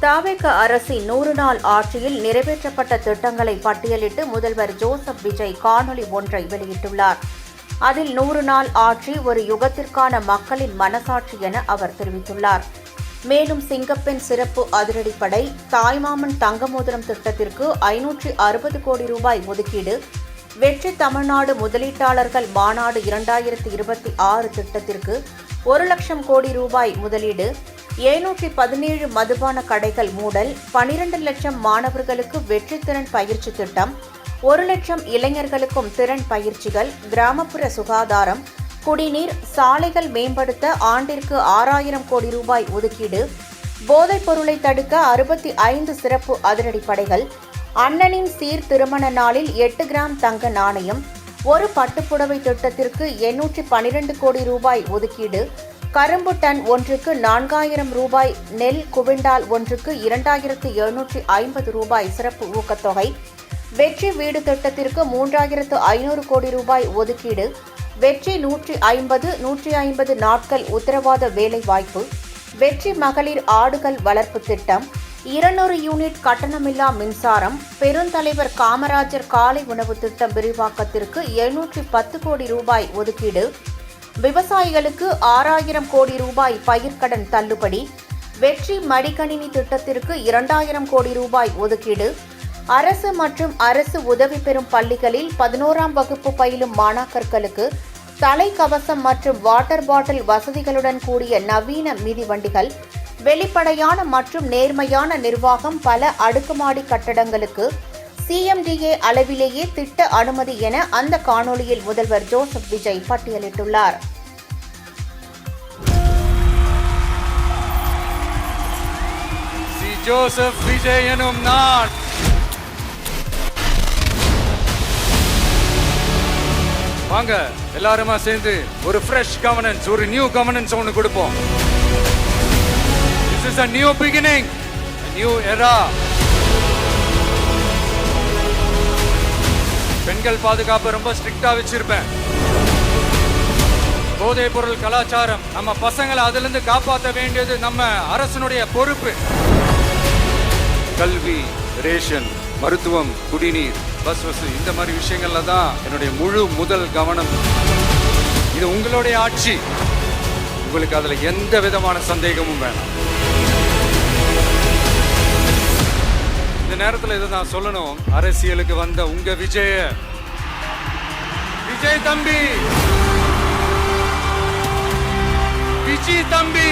தாவேக அரசின் 100 நாள் ஆட்சியில் நிறைவேற்றப்பட்ட திட்டங்களை பட்டியலிட்டு முதல்வர் ஜோசப் விஜய் காணொலி ஒன்றை வெளியிட்டுள்ளார். அதில் 100 நாள் ஆட்சி ஒரு யுகத்திற்கான மக்களின் மனசாட்சி என அவர் தெரிவித்துள்ளார். மேலும் சிங்கப்பெண் சிறப்பு அதிரடிப்படை, தாய்மாமன் தங்கமோதிரம் திட்டத்திற்கு 560 கோடி ரூபாய் ஒதுக்கீடு, வெற்றி தமிழ்நாடு முதலீட்டாளர்கள் மாநாடு 2026 திட்டத்திற்கு 1 லட்சம் கோடி ரூபாய் முதலீடு, 717 மதுபான கடைகள் மூடல், 12 லட்சம் மாணவர்களுக்கு வெற்றி திறன் பயிற்சி திட்டம், 1 லட்சம் இளைஞர்களுக்கும் திறன் பயிற்சிகள், கிராமப்புற சுகாதாரம், குடிநீர், சாலைகள் மேம்படுத்த ஆண்டிற்கு 6000 கோடி ரூபாய் ஒதுக்கீடு, போதைப் பொருளை தடுக்க 65 சிறப்பு அதிரடிப்படைகள், அண்ணனின் சீர் திருமண நாளில் 8 கிராம் தங்க நாணயம், ஒரு பட்டுப்புடவை திட்டத்திற்கு 812 கோடி ரூபாய் ஒதுக்கீடு, கரும்பு டன் ஒன்றுக்கு 4000 ரூபாய், நெல் குவிண்டால் ஒன்றுக்கு 2750 ரூபாய் சிறப்பு ஊக்கத்தொகை, வெற்றி வீடு திட்டத்திற்கு 3500 கோடி ரூபாய் ஒதுக்கீடு, வெற்றி 150 நாட்கள் உத்தரவாத வேலைவாய்ப்பு, வெற்றி மகளிர் ஆடுகள் வளர்ப்பு திட்டம், 200 யூனிட் கட்டணமில்லா மின்சாரம், பெருந்தலைவர் காமராஜர் காலை உணவு திட்டம் விரிவாக்கத்திற்கு 710 கோடி ரூபாய் ஒதுக்கீடு, விவசாயிகளுக்கு 6000 கோடி ரூபாய் பயிர்க்கடன் தள்ளுபடி, வெற்றி மடிக்கணினி திட்டத்திற்கு 2000 கோடி ரூபாய் ஒதுக்கீடு, அரசு மற்றும் அரசு உதவி பெறும் பள்ளிகளில் 11ஆம் வகுப்பு பயிலும் மாணாக்கர்களுக்கு தலைக்கவசம் மற்றும் வாட்டர் பாட்டில் வசதிகளுடன் கூடிய நவீன மிதிவண்டிகள், வெளிப்படையான மற்றும் நேர்மையான நிர்வாகம், பல அடுக்குமாடி கட்டடங்களுக்கு CMDA அளவிலேயே திட்ட அனுமதி என அந்த காணொலியில் முதல்வர் ஜோசப் விஜய் பட்டியலிட்டுள்ளார். ஜோசப் விஜய் எனும் நான் வாங்க எல்லாருமா சேர்ந்து ஒரு ஃப்ரெஷ் கவர்னன்ஸ், ஒரு நியூ கவர்னன்ஸ் ஒன்று கொடுப்போம். This is a new beginning, a new era. பெண்கள் பாதுகாப்பு ரொம்ப ஸ்ட்ரிக்டா வச்சிருப்பேன். போதைப் பொருள் கலாச்சாரம், நம்ம பசங்களை அதிலிருந்து காப்பாற்ற வேண்டியது நம்ம அரசனுடைய பொறுப்பு. கல்வி, ரேஷன், மருத்துவம், குடிநீர், பஸ் வசதி, இந்த மாதிரி விஷயங்கள்ல தான் என்னுடைய முழு முதல் கவனம். இது உங்களுடைய ஆட்சி, உங்களுக்கு அதுல எந்த விதமான சந்தேகமும் வேணாம். இந்த நேரத்தில் இதை நான் சொல்லணும், அரசியலுக்கு வந்த உங்க விஜய் தம்பி, விஜய் தம்பி